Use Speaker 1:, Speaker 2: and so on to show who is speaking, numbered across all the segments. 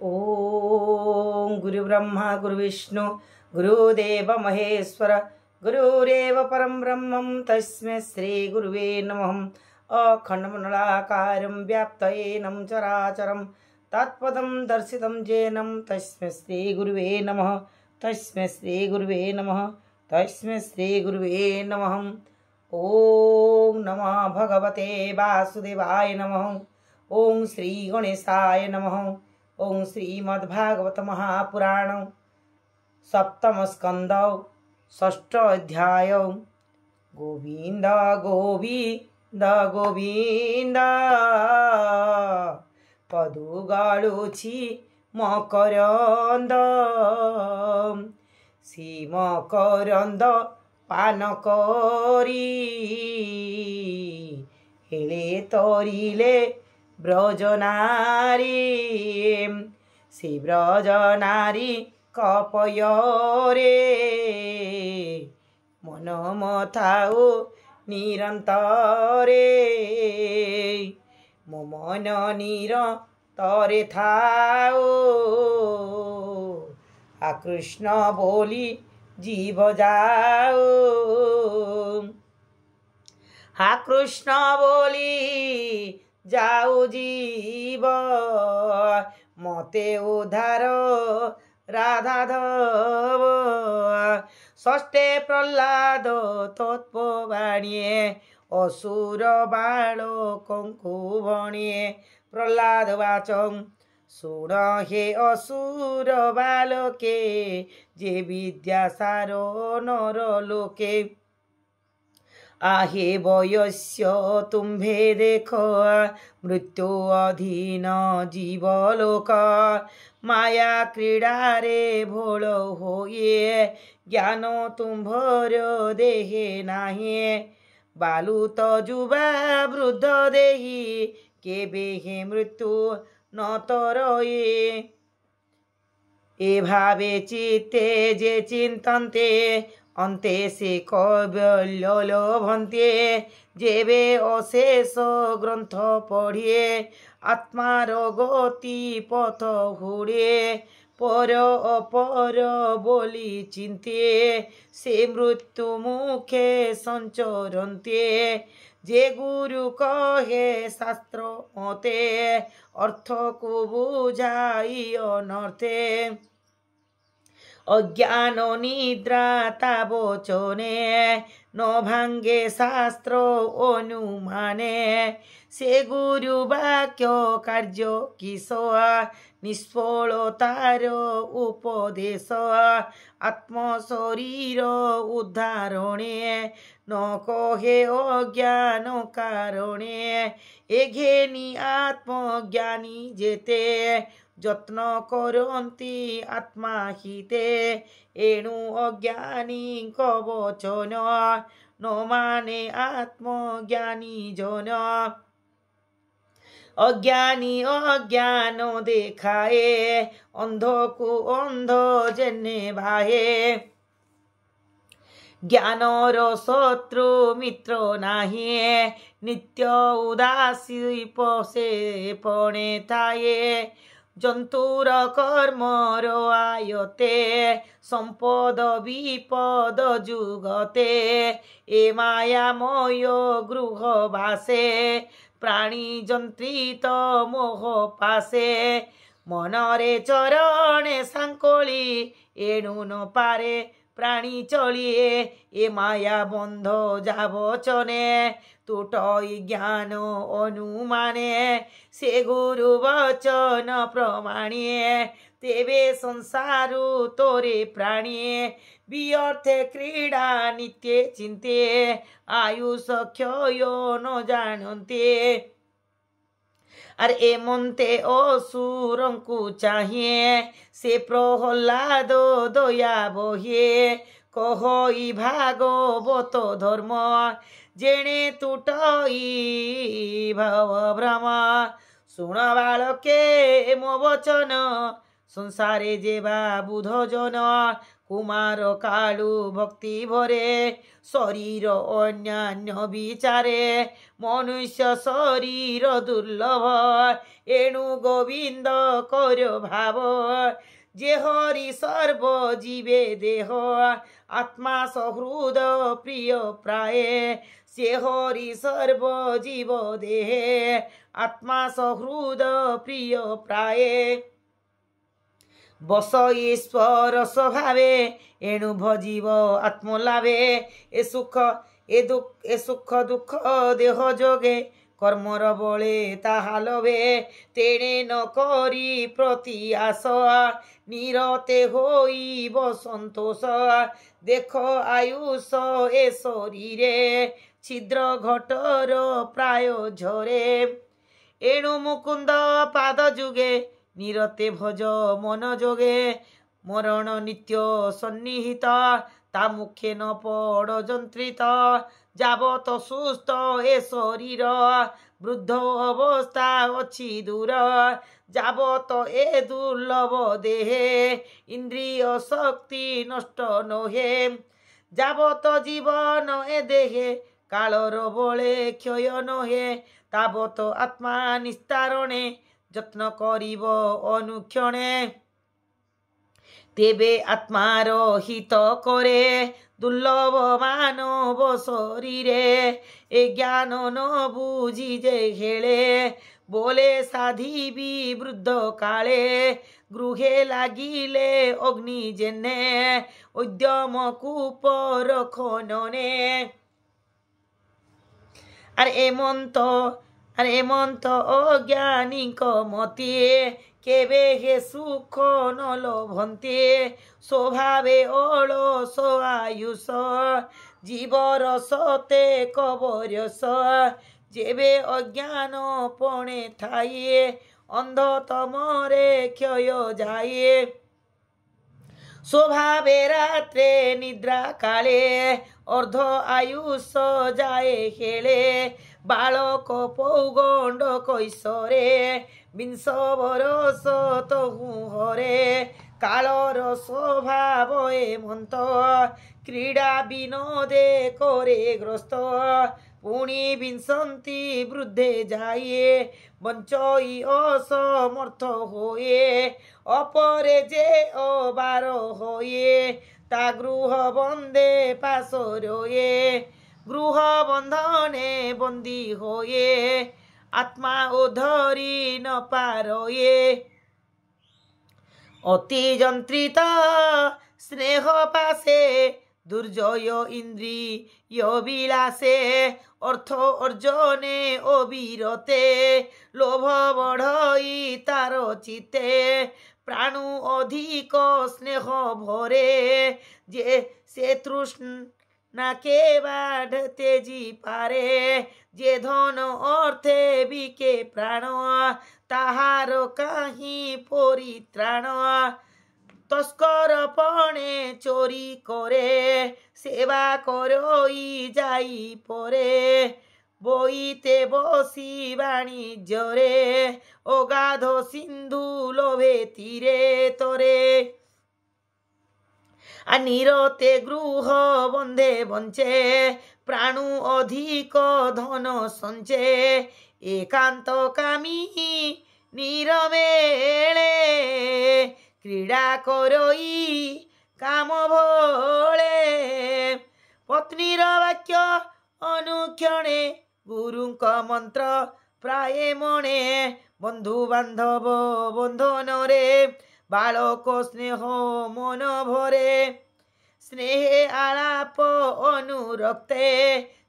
Speaker 1: ओम गुरु ब्रह्मा गुरु विष्णु गुरुदेव महेश्वर गुरुरेव परम ब्रह्मं तस्मै श्री गुरुवे नमः। अखंडमंडलाकारं व्याप्तयेनं चराचरं तत्पदं दर्शितं येनं तस्मै श्री गुरुवे नमः। तस्मै श्री गुरुवे नमः। तस्मै श्री गुरुवे नमः। ओम नमः भगवते वासुदेवाय नमः। ओम श्री गणेशाय नमः। ओम श्रीमद्भागवत महापुराण सप्तम स्कंद षष्ठ अध्याय। गोविंद गोविंद गोविंद पदुगाळुछि मकरंद सी मकरंद पान करी हेले तरिले ब्रजनारी से ब्रजनारी कपयरे मन मथाओ निरंतरे मो मन निरंतरे थाओ आकृष्ण बोली जीव जाओ हा कृष्ण बोली जाऊ जीव मते उद्धार राधाधव। षष्ठे प्रह्लाद तत्पवाणीये असुर बालकंकु भणिये। प्रह्लाद वाचं सुण हे असुर बालके जे विद्यासार नरलोके। आहे वयस्य तुम्भे देखो मृत्यु अधीन जीवलोक। माया क्रीडारे भोल होए ज्ञान तुम्भर देहे नाहे। बालुत जुबा वृद्ध देही केबे हे मृत्यु न तरये। ए भावे चित्ते जे चिंतन्ते अन्ते से कैवल्य लभन्ते। जेबे अशेष ग्रंथ पढ़िए आत्मार गति पथ हुड़े। पर अपर बोली चिंते से मृत्यु मुखे संचरन्ते। जे गुरु कहे शास्त्र मते अर्थ को बुझाई अनर्थे। अज्ञान निद्रा तावचने न भांगे शास्त्र अनुमाने। से गुरु वाक्य कार्य किस निष्फल तार उपदेश। आत्म शरीर उद्धारणे न कहे अज्ञान कारणे। एघेनी आत्मज्ञानी जेते যত্ন করন্তি আত্মা হিতে। এণু অজ্ঞানীଙ୍କ বচন ন মানে আত্মজ্ঞানী জন। অজ্ঞানী অজ্ঞান দেখায়ে অন্ধকু অন্ধ জেনে ভাহে। ज्ञानर शत्रु मित्र नाही नित्य उदासी पसे पणे थाए। जंतुर कर्मर आयते संपद विपद जुगते। ए मायामय गृहवासे प्राणी जंत्रित मोह पासे। मनरे चरणे सांकोली एणु न पारे प्राणी चलिए। ए माया बंध जावचने तुटई ज्ञान अनुमाने। से गुरु वचन प्रमाणिये तेबे संसारु तोरे प्राणिये। व्यर्थे क्रीड़ा नित्य चिंते आयुष क्षय न जानते। अरे एमंते असुरंकु चाहिए से प्रह्लाद दया बहे। कहि भागवत धर्म जेणे तुटई भव भ्रम। सुण बालके मो वचन संसारे जेबा बुधजन कुमार कालु भक्ति भरे शरीर अन्यान्य विचारे मनुष्य शरीर दुर्लभ एणु गोविंद कर भाव जे हरि सर्व जीवे देह आत्मा सहृद प्रिय प्राय से हरि सर्व जीव देहे आत्मा सहृद प्रिय प्राय बस ईश्वर स्वभावे एणु भजीव आत्मलाभे ए सुख दुख देह जोगे कर्मर बले ताहा लभे तेणे न करी प्रति आस निरते होइब संतोष देख आयुष ए शरीरे छिद्र घटर प्राय झरे एणु मुकुंद पाद जुगे निरते भज मन जोगे मरण नित्य सन्निहित ता मुखे न पड़ जंत्रित जाबत सुस्थ ए शरीर वृद्ध अवस्था अच्छी दूर जाबत ए दुर्लभ देहे इंद्रिय शक्ति नष्ट नहे जाबत जीवन ए देहे कालर बले क्षय नहे ताबत आत्मा निस्तारणे যত্ন করিব অনুক্ষণে তেবে আত্মার হিত করে দুর্লভ মানব শরীরে এ জ্ঞান ন বুঝি যে হেলে বলে সাধিবি বৃদ্ধ কালে গৃহে লাগিলে অগ্নি জেনে উদ্যম কূপর খননে আর এমন্ত অজ্ঞানীক মতি কেবে হে সুখ ন লভন্তি স্বভাবে অলস আয়ুষ জীবর সতে কবরস যেবে অজ্ঞান পণে থাইয়ে অন্ধতমরে ক্ষয় যায় স্বভাবে রাত্রে নিদ্রা কালে অর্ধ আয়ুষ যায় হেলে বালক পৌগণ্ড কৈশোরে বিংশ বরষ তহু হরে কালর স্বভাব এমন্ত ক্রীড়া বিনোদে করে গ্রস্ত পুনি বিংশন্তি বৃদ্ধে যাইয়ে বঞ্চই অসমর্থ হয়ে অপরে যে অবার হয়ে তা গৃহ বন্ধে পাশ রয়ে গৃহ বন্ধনে বন্দী হয়ে আত্মা ও ধরি ন পারয়ে অতি যন্ত্রিত স্নেহ পাশে দুর্জয় ইন্দ্রিয় বিলাসে অর্থ অর্জনে অবিরতে লোভ বড়ই তার চিতে প্রাণু অধিক স্নেহ ভরে যে সে তৃষ্ণা কে বাঢ়তে জি পারে যে ধন অর্থে বিকে প্রাণ তাহার কাহি পরিত্রাণ তস্কর পণে চোরি করে সেবা করই যাই পরে বইতে বসি বাণিজ্যরে অগাধ সিন্ধু লোভে তীরে তরে আর নিরতে গৃহ বন্ধে বঞ্চে প্রাণু অধিক ধন সঞ্চে একান্ত কামী নিরমেলে ক্রীড়া করই কাম ভোলে পত্নীর বাক্য অনুক্ষণে গুরুଙ୍କ মন্ত্র প্রায় মনে বন্ধু বান্ধব বন্ধনরে বালক স্নেহ মন ভরে স্নেহে আলাপ অনুরক্তে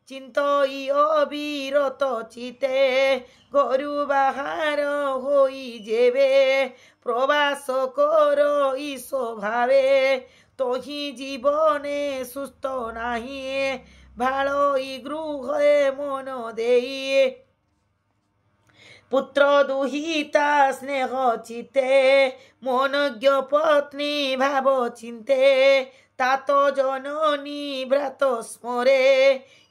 Speaker 1: চিন্তই অবিরত চিতে ঘরু বাহার হই যেবে প্রবাস করই স্বভাবে তহি জীবনে সুস্থ নাহি ভালোই গৃহে মন দেই পুত্র দুহিতা স্নেহ চিতে মনজ্ঞ পত্নী ভাব চিন্তে তাত জননী ভ্রাত স্মরে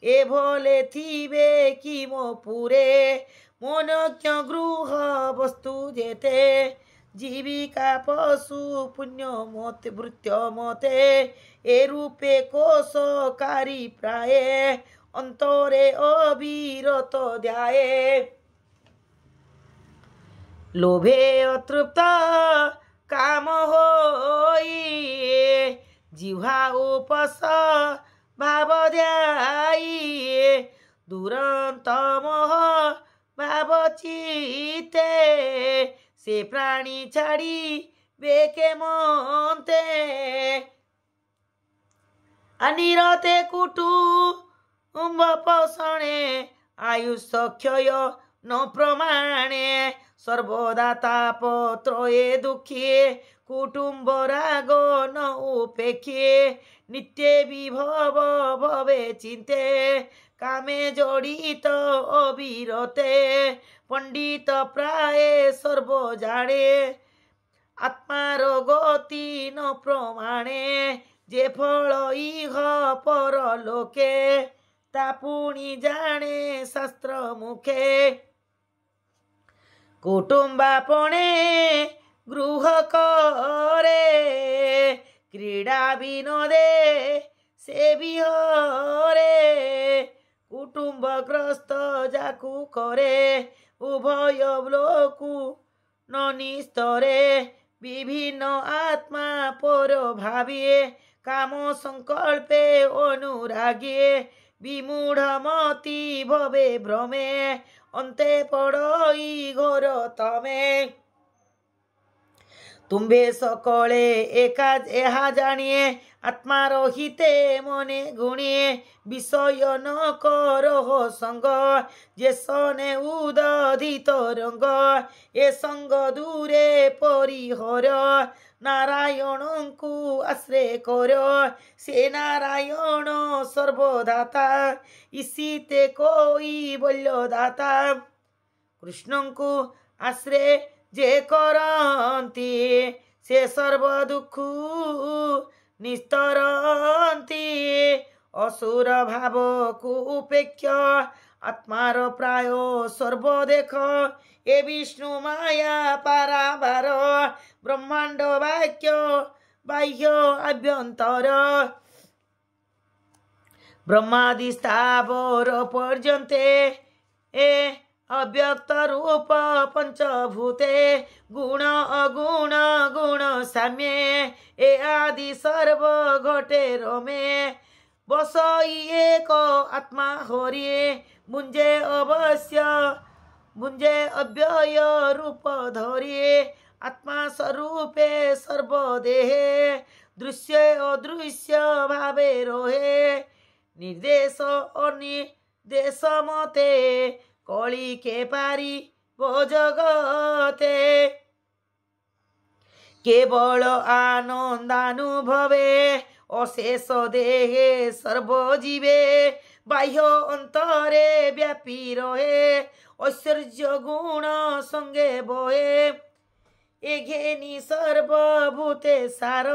Speaker 1: এ ভলে থিবে কি মো পুরে মনজ্ঞ গৃহ বস্তু যেতে জীবিকা পশু পুণ্য মতে ভৃত্য মতে এ রূপে কোশকারী প্রায়ে অন্তরে অবিরত ধ্যায়ে লোভে অতৃপ্ত কাম হই জিহ্বা উপস ভাব ধ্যাই দুরন্ত মোহ ভাব চিতে সে প্রাণী ছাড়ি বেকে মন্তে অনিরতে কুটুম্ব পোষণে আয়ুষ ক্ষয় ন প্রমাণে সর্বদা তাপত্রয়ে দুঃখে কুটুম্ব রাগ ন উপেক্ষে নিত্যে বিভব ভবে চিন্তে কামে জড়িত অবিরতে পণ্ডিত প্রায়ে সর্ব জানে আত্মার গতি ন প্রমাণে যে ফল ইহ পরলোকে তা পুনি জানে শাস্ত্র মুখে কুটুম্বাপণে গৃহ করে ক্রীড়া বিনোদে সে বিহরে কুটুম্বগ্রস্ত যাকু করে উভয় লোকু ননিস্তরে বিভিন্ন আত্মা পর ভাবিয়ে কাম সংকল্পে অনুরাগে বিমূঢ় মতি ভবে ভ্রমে অন্তে পড়ই ঘোর তমে তুম্ভে সকলে এহা জানিয়ে আত্মার হিতে মনে গুণিয়ে বিষয় ন করহ সঙ্গ যে সনে উদধিত রঙ্গ এ সঙ্গ দূরে পরিহর নারায়ণଙ୍କୁ আশ্রয় কর সে নারায়ণ সর্বদাতা ইসিতে কই বল্য দাতা কৃষ্ণଙ୍କୁ আশ্রয় যে করন্তি সে সর্ব দুঃখ নিস্তরন্তি অসুর ভাবকু উপেক্ষ আত্মার প্রায় সর্বদেখ এ বিষ্ণু মায়া পারাবার ব্রহ্মাণ্ড বাক্য বাহ্য আভ্যন্তর ব্রহ্মাদি স্থাবর পর্যন্তে এ অব্যক্ত রূপ পঞ্চভূতে গুণ অগুণ গুণ সাম্যে এ আদি সর্ব ঘটে রমে বসই এক আত্মা হরিয়ে বুঞ্জে অবশ্য বুঞ্জে অব্যয় রূপ ধরিয়ে আত্মা স্বরূপে সর্বদেহে দৃশ্য অদৃশ্য ভাবে রহে নির্দেশ অনির্দেশ মতে কলিকে পারি জগতে কেবল আনন্দানুভবে অশেষ দেহে সর্বজীবে বাহ্য অন্তরে ব্যাপী রহে ঐশ্বর্য গুণ সঙ্গে বহে এঘেনি সর্বভূতে সার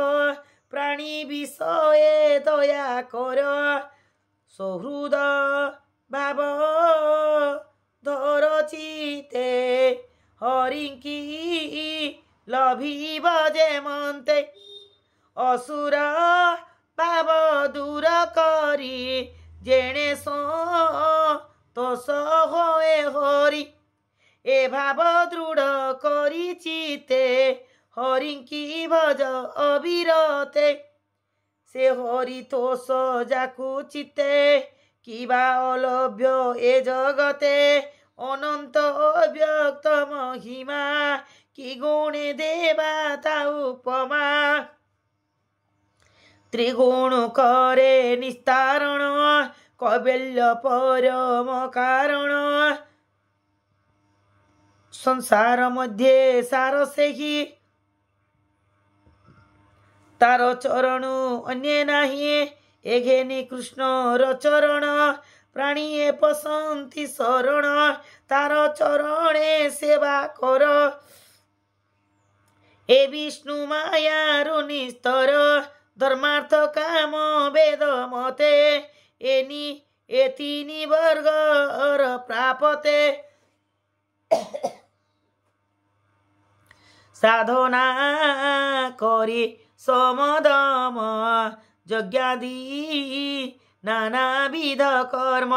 Speaker 1: প্রাণী বিষয়ে দয়া কর সৌহৃদ ভাব ধর চিতে হরিঙ্কি লভিব যে মন্তে অসুর ভাব দূর করি জেনে তোষ হয়ে হরি এ ভাব দৃঢ় করি চিতে হরিঙ্কি ভজ অবিরতে সে হরি তোষ যাকু চিতে কিবা অলভ্য এ জগতে অনন্ত অব্যক্ত মহিমা কি গুণে দেবা তা উপমা ত্রিগুণ করে নিস্তারণ কৈবল্য পরম কারণ সংসার মধ্যে সার সেহি তার চরণ অন্য নাহি এঘেনি কৃষ্ণর চরণ প্রাণীয়ে পসন্তি শরণ তার চরণে সেবা কর এ বিষ্ণু মায়ার নিস্তর ধর্মার্থ কাম বেদ মতে এ তিনি বর্গর প্রাপতে साधना करी समदम यज्ञादि नानाविध कर्म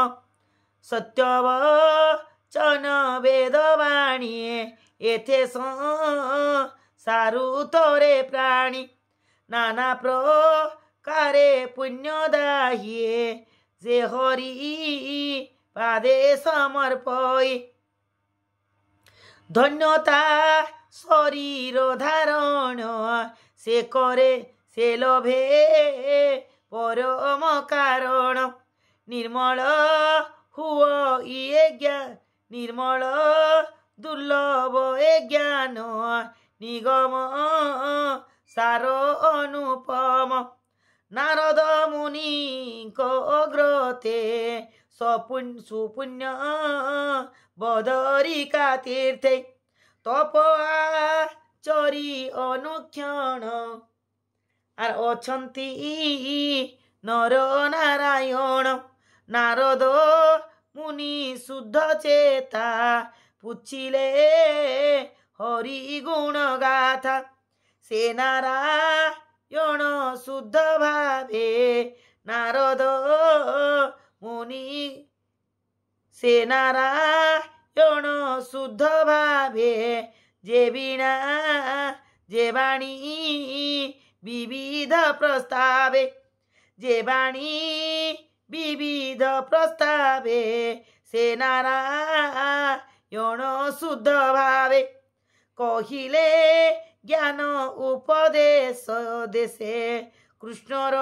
Speaker 1: सत्यवचन वेदवाणी एथे सारु तोरे प्राणी नाना प्रकारे पुण्यदाहिए जे हरि पादे समर्पय धन्यता शरीर धारण से करे से लोभे परम कारण निर्मल हुआ ये ज्ञान निर्मल दुर्लभ ए ज्ञान निगम सार अनुपम नारद मुनि को अग्रते सुपुण्य बदरिका तीर्थे तपआ चरी अनुक्षण आर अछंती नर नारायण नारद मुनि शुद्ध चेता पुछिले हरि गुण गाथा से नारायण शुद्ध भावे नारद मुनि से नारायण शुद्ध भावे जे बिना जे बाणी विविध प्रस्तावे जे बाणी विविध प्रस्तावे से नारायण शुद्ध भावे कहिले ज्ञान उपदेश देशे कृष्णर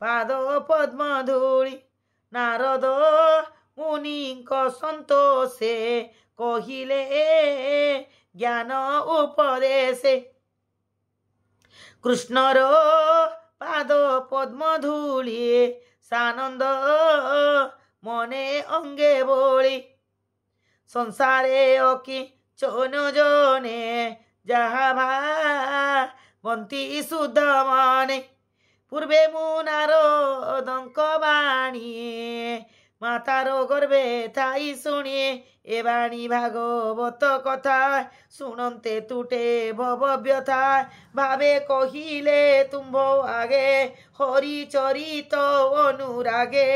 Speaker 1: पाद पद्म धूली नारद मुनि संतोषे कहिले ज्ञान उपदेश कृष्णर पाद पद्म धूली सानंद मने अंगे बोली संसारे अकी चौन जने जहा भावंती शुद्ध मने पूर्वे मुनारदंक बाणी मातारो गर्भे थाई शुणे ए बाणी भागवत कथा शुणन्ते तुटे भव व्यथा भावे कहिले तुम्भ आगे हरि चरित अनुरागे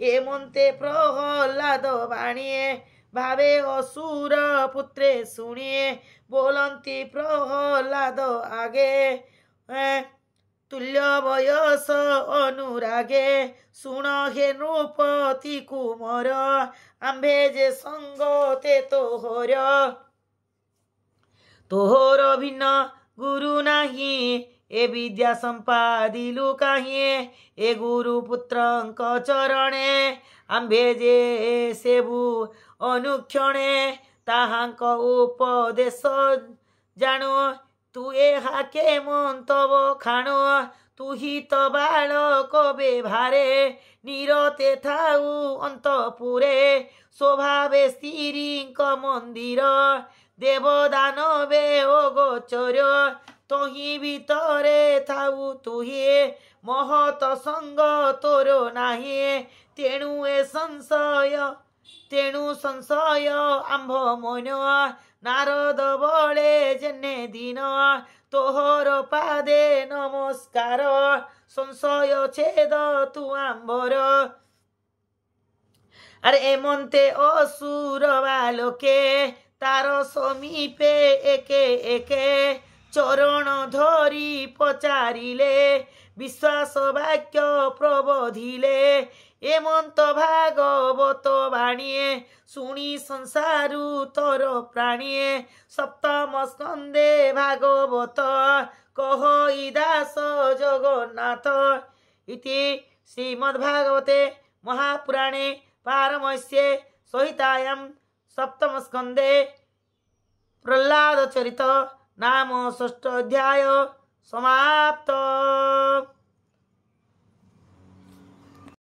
Speaker 1: ए मन्ते प्रहलाद बाणी भावे असुर पुत्रे शुणे बोलन्ती प्रहलाद आगे तुल्य बयस अनुरागे शुण हे नृपति कुमर आंबे जे संगते तोहर भिन्न गुरु नाही ए विद्या संपादिलु काहे ए गुरु पुत्रंक चरणे आंबे जे सेबु अनुक्षणे ताहांक उपदेश जाणु तू हाके मंतव खाणो तू ही तो बालक बेभारे निरते थाऊ अंतपुरे स्वभावे स्त्रीक मंदिर देवदानवे ओ गोचर तोही भितरे थाऊ तुहे महत संग तोर नाही तेणु संशय आंभ मन नारद बळे जेने दिन तोहर पादे नमस्कार संशय छेद तू आंबर अरे एमंते असुर बालके तार समीपे एके एके चरण धरी पचारिले विश्वास वाक्य प्रबोधिले एमंत भागवत बाणीए शुणी संसारु तोर प्राणीए सप्तम स्कंदे भागवत कह दास जगन्नाथ इति श्रीमद्भागवते महापुराणे पारमहंस्ये संहितायां सप्तम स्कंदे प्रह्लाद चरित नाम 6 अध्याय समाप्त।